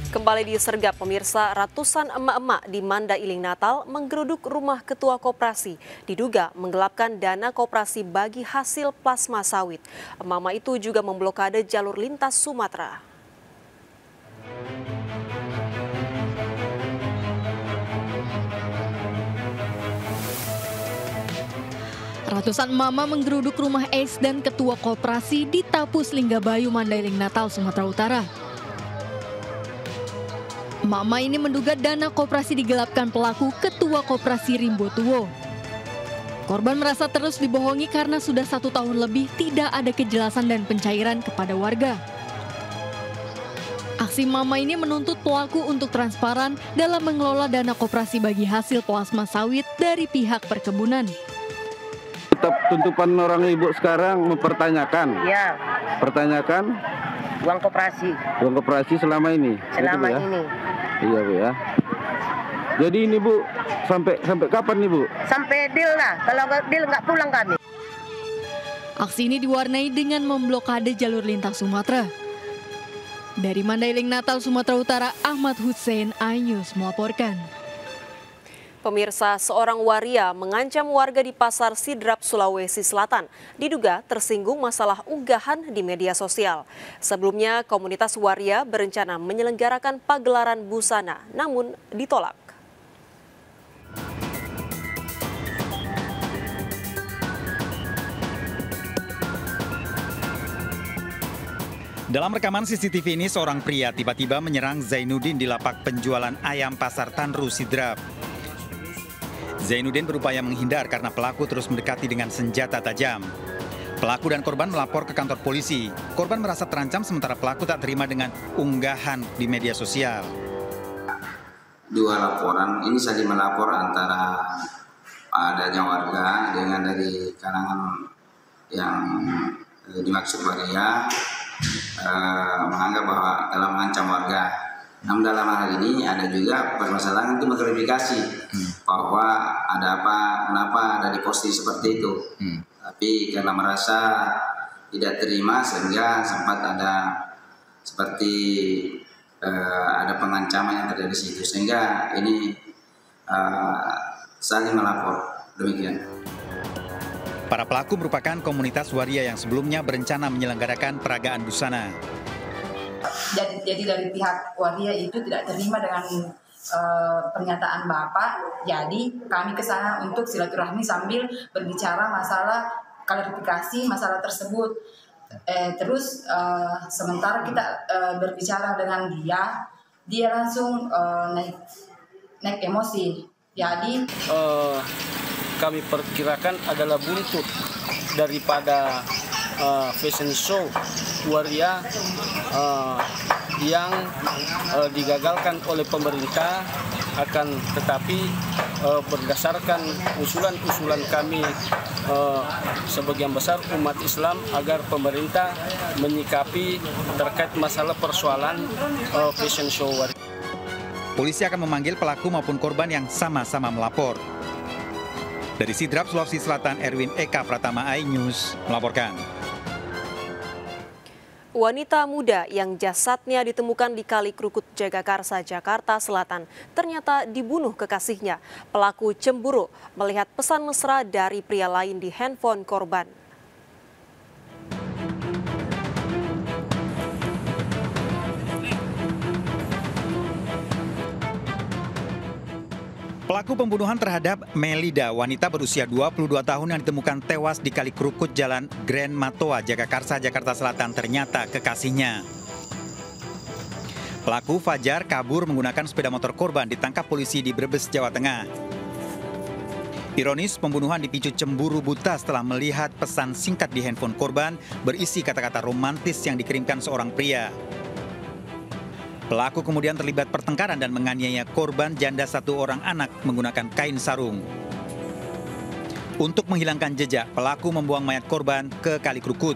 Kembali disergap pemirsa, ratusan emak-emak di Mandailing Natal menggeruduk rumah ketua koperasi, diduga menggelapkan dana koperasi bagi hasil plasma sawit. Emak-emak itu juga memblokade jalur lintas Sumatera. Ratusan emak-emak menggeruduk rumah Ace dan ketua koperasi di Tapus Linggabayu, Mandailing Natal, Sumatera Utara. Emak-emak ini menduga dana koperasi digelapkan pelaku ketua koperasi Rimbo Tuwo. Korban merasa terus dibohongi karena sudah 1 tahun lebih tidak ada kejelasan dan pencairan kepada warga. Aksi mama ini menuntut pelaku untuk transparan dalam mengelola dana koperasi bagi hasil plasma sawit dari pihak perkebunan. Tetap tuntutan orang ibu sekarang mempertanyakan. Ya. Pertanyakan uang koperasi. Uang koperasi selama ini. Selama gitu, Bu, ya? ini. Iya, Bu, ya. Jadi ini, Bu, sampai kapan nih, Bu? Sampai deal lah. Kalau nggak deal nggak pulang kami. Aksi ini diwarnai dengan memblokade jalur lintas Sumatera. Dari Mandailing Natal, Sumatera Utara, Ahmad Hussein, iNews melaporkan. Pemirsa, seorang waria mengancam warga di Pasar Sidrap, Sulawesi Selatan. Diduga tersinggung masalah unggahan di media sosial. Sebelumnya, komunitas waria berencana menyelenggarakan pagelaran busana, namun ditolak. Dalam rekaman CCTV ini, seorang pria tiba-tiba menyerang Zainuddin di lapak penjualan ayam Pasar Tanru Sidrap. Zainuddin berupaya menghindar karena pelaku terus mendekati dengan senjata tajam. Pelaku dan korban melapor ke kantor polisi. Korban merasa terancam sementara pelaku tak terima dengan unggahan di media sosial. 2 laporan ini saling melapor antara adanya warga dengan dari kalangan yang dimaksud waria menganggap bahwa dalam mengancam warga. Namun dalam hal ini ada juga permasalahan untuk mengklarifikasi bahwa ada apa, kenapa ada di posting seperti itu. Tapi karena merasa tidak terima sehingga sempat ada seperti ada pengancaman yang terjadi di situ. Sehingga ini saling melapor, demikian. Para pelaku merupakan komunitas waria yang sebelumnya berencana menyelenggarakan peragaan busana. Jadi dari pihak waria itu tidak terima dengan pernyataan Bapak. Jadi kami ke sana untuk silaturahmi sambil berbicara masalah klarifikasi masalah tersebut. Terus sementara kita berbicara dengan dia langsung naik emosi. Jadi kami perkirakan adalah buntut daripada fashion show waria yang digagalkan oleh pemerintah, akan tetapi berdasarkan usulan-usulan kami sebagian besar umat Islam agar pemerintah menyikapi terkait masalah persoalan fashion show waria. Polisi akan memanggil pelaku maupun korban yang sama-sama melapor. Dari Sidrap, Sulawesi Selatan, Erwin Eka Pratama, iNews melaporkan. Wanita muda yang jasadnya ditemukan di Kali Krukut, Jagakarsa, Jakarta Selatan ternyata dibunuh kekasihnya. Pelaku cemburu melihat pesan mesra dari pria lain di handphone korban. Pelaku pembunuhan terhadap Melida, wanita berusia 22 tahun yang ditemukan tewas di Kali Krukut Jalan Grand Matoa, Jagakarsa, Jakarta Selatan ternyata kekasihnya. Pelaku Fajar kabur menggunakan sepeda motor korban ditangkap polisi di Brebes, Jawa Tengah. Ironis, pembunuhan dipicu cemburu buta setelah melihat pesan singkat di handphone korban berisi kata-kata romantis yang dikirimkan seorang pria. Pelaku kemudian terlibat pertengkaran dan menganiaya korban janda 1 orang anak menggunakan kain sarung. Untuk menghilangkan jejak, pelaku membuang mayat korban ke Kali Krukut.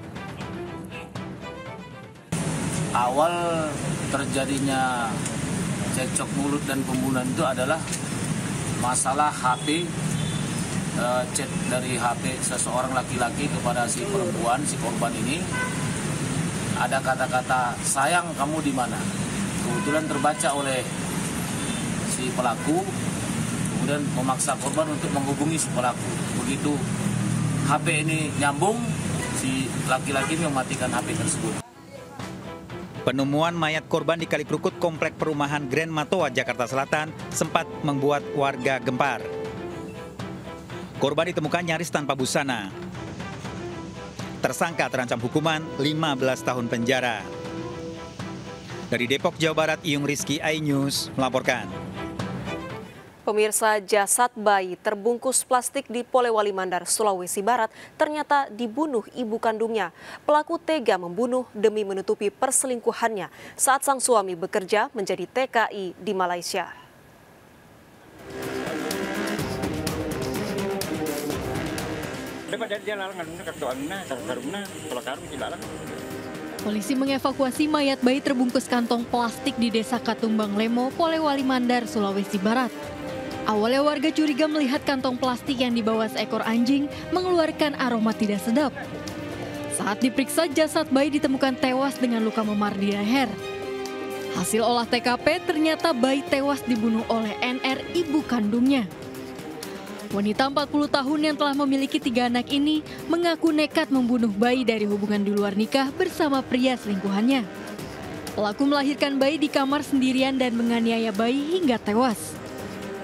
Awal terjadinya cekcok mulut dan pembunuhan itu adalah masalah HP chat dari HP seseorang laki-laki kepada si perempuan, si korban ini. Ada kata-kata, sayang kamu di mana? Kebetulan terbaca oleh si pelaku, kemudian memaksa korban untuk menghubungi si pelaku. Begitu HP ini nyambung, si laki-laki ini mematikan HP tersebut. Penemuan mayat korban di Kalikrukut Komplek Perumahan Grand Matoa, Jakarta Selatan sempat membuat warga gempar. Korban ditemukan nyaris tanpa busana. Tersangka terancam hukuman 15 tahun penjara. Dari Depok, Jawa Barat, Iyung Rizky, iNews melaporkan. Pemirsa, jasad bayi terbungkus plastik di Polewali Mandar, Sulawesi Barat ternyata dibunuh ibu kandungnya. Pelaku tega membunuh demi menutupi perselingkuhannya saat sang suami bekerja menjadi TKI di Malaysia. Polisi mengevakuasi mayat bayi terbungkus kantong plastik di Desa Katumbang Lemo, Polewali Mandar, Sulawesi Barat. Awalnya warga curiga melihat kantong plastik yang dibawa seekor anjing mengeluarkan aroma tidak sedap. Saat diperiksa, jasad bayi ditemukan tewas dengan luka memar di leher. Hasil olah TKP ternyata bayi tewas dibunuh oleh NR, ibu kandungnya. Wanita 40 tahun yang telah memiliki 3 anak ini mengaku nekat membunuh bayi dari hubungan di luar nikah bersama pria selingkuhannya. Pelaku melahirkan bayi di kamar sendirian dan menganiaya bayi hingga tewas.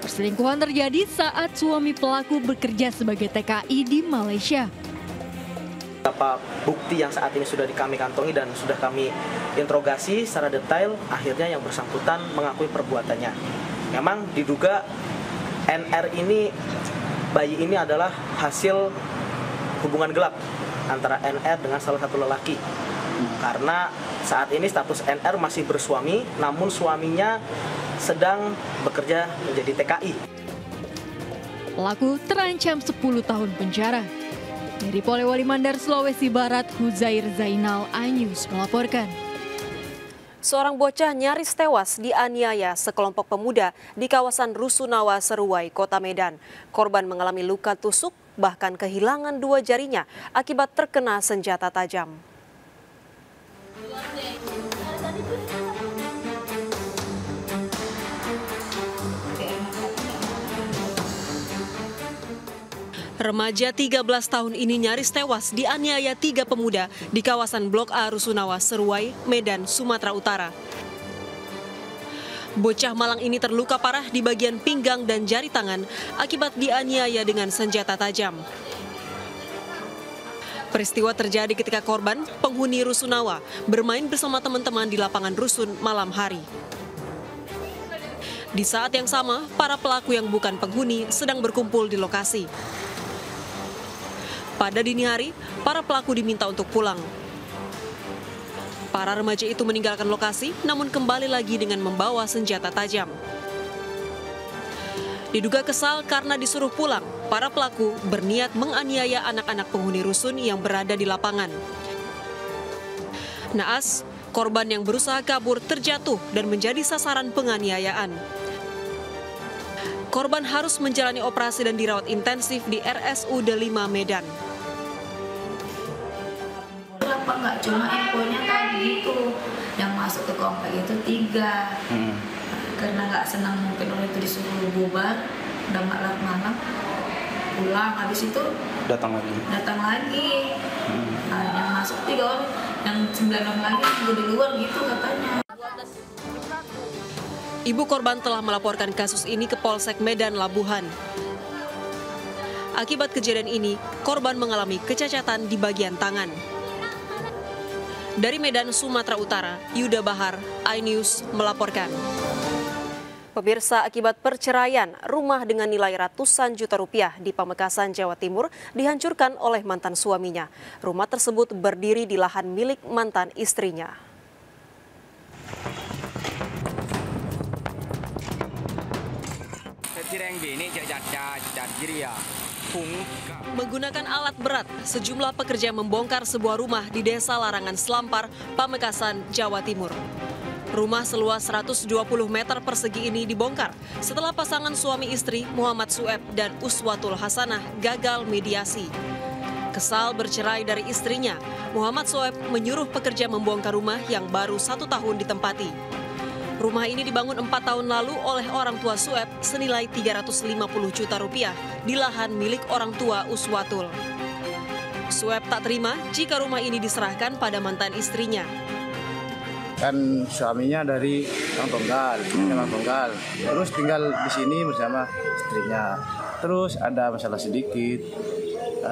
Perselingkuhan terjadi saat suami pelaku bekerja sebagai TKI di Malaysia. Beberapa bukti yang saat ini sudah kami kantongi dan sudah kami interogasi secara detail, akhirnya yang bersangkutan mengakui perbuatannya. Memang diduga NR ini, bayi ini adalah hasil hubungan gelap antara NR dengan salah satu lelaki. Karena saat ini status NR masih bersuami, namun suaminya sedang bekerja menjadi TKI. Pelaku terancam 10 tahun penjara. Dari Polewali Mandar, Sulawesi Barat, Huzair Zainal, iNews melaporkan. Seorang bocah nyaris tewas dianiaya sekelompok pemuda di kawasan Rusunawa, Seruai, Kota Medan. Korban mengalami luka tusuk, bahkan kehilangan 2 jarinya akibat terkena senjata tajam. Remaja 13 tahun ini nyaris tewas dianiaya 3 pemuda di kawasan Blok A Rusunawa, Seruai, Medan, Sumatera Utara. Bocah malang ini terluka parah di bagian pinggang dan jari tangan akibat dianiaya dengan senjata tajam. Peristiwa terjadi ketika korban, penghuni Rusunawa, bermain bersama teman-teman di lapangan rusun malam hari. Di saat yang sama, para pelaku yang bukan penghuni sedang berkumpul di lokasi. Pada dini hari, para pelaku diminta untuk pulang. Para remaja itu meninggalkan lokasi, namun kembali lagi dengan membawa senjata tajam. Diduga kesal karena disuruh pulang, para pelaku berniat menganiaya anak-anak penghuni rusun yang berada di lapangan. Naas, korban yang berusaha kabur terjatuh dan menjadi sasaran penganiayaan. Korban harus menjalani operasi dan dirawat intensif di RSUD 5 Medan. Enggak cuma infonya tadi itu yang masuk ke komplek itu 3. Karena nggak senang mungkin oleh itu disuruh bubar, udah malam pulang, habis itu datang lagi. Nah, yang masuk 3 orang, yang 9 orang lagi nunggu di luar gitu katanya. Ibu korban telah melaporkan kasus ini ke Polsek Medan Labuhan. Akibat kejadian ini, korban mengalami kecacatan di bagian tangan. Dari Medan, Sumatera Utara, Yuda Bahar, iNews melaporkan. Pemirsa, akibat perceraian, rumah dengan nilai ratusan juta rupiah di Pamekasan, Jawa Timur dihancurkan oleh mantan suaminya. Rumah tersebut berdiri di lahan milik mantan istrinya. Menggunakan alat berat, sejumlah pekerja membongkar sebuah rumah di Desa Larangan Selampar, Pamekasan, Jawa Timur. Rumah seluas 120 meter persegi ini dibongkar setelah pasangan suami istri Muhammad Sueb dan Uswatul Hasanah gagal mediasi. Kesal bercerai dari istrinya, Muhammad Sueb menyuruh pekerja membongkar rumah yang baru 1 tahun ditempati. Rumah ini dibangun 4 tahun lalu oleh orang tua Sueb senilai 350 juta rupiah di lahan milik orang tua Uswatul. Sueb tak terima jika rumah ini diserahkan pada mantan istrinya. Kan suaminya dari Tonggal, terus tinggal di sini bersama istrinya. Terus ada masalah sedikit,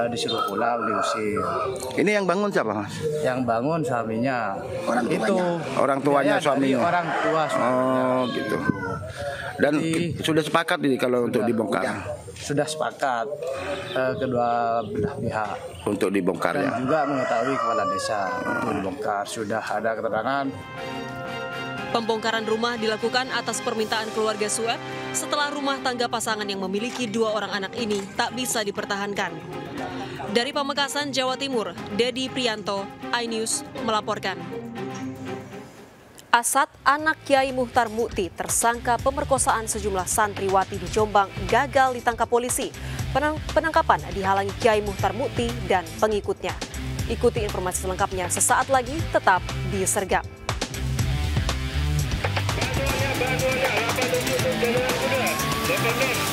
disuruh pulang, diusir. Ini yang bangun siapa, Mas? Yang bangun suaminya. Orang tuanya suaminya. Orang tua suaminya. Oh, gitu. Dan sudah sepakat nih kalau untuk dibongkar. Sudah sepakat kedua belah pihak untuk dibongkar ya. Dan juga mengetahui kepala desa untuk dibongkar. Sudah ada keterangan. Pembongkaran rumah dilakukan atas permintaan keluarga Sueb setelah rumah tangga pasangan yang memiliki 2 orang anak ini tak bisa dipertahankan. Dari Pamekasan, Jawa Timur, Dedi Prianto, iNews melaporkan. Asad, anak Kiai Muhtar Mukti, tersangka pemerkosaan sejumlah santriwati di Jombang, gagal ditangkap polisi. Penangkapan dihalangi Kiai Muhtar Mukti dan pengikutnya. Ikuti informasi selengkapnya sesaat lagi, tetap di Sergap. Bantuannya 87 jalan muda,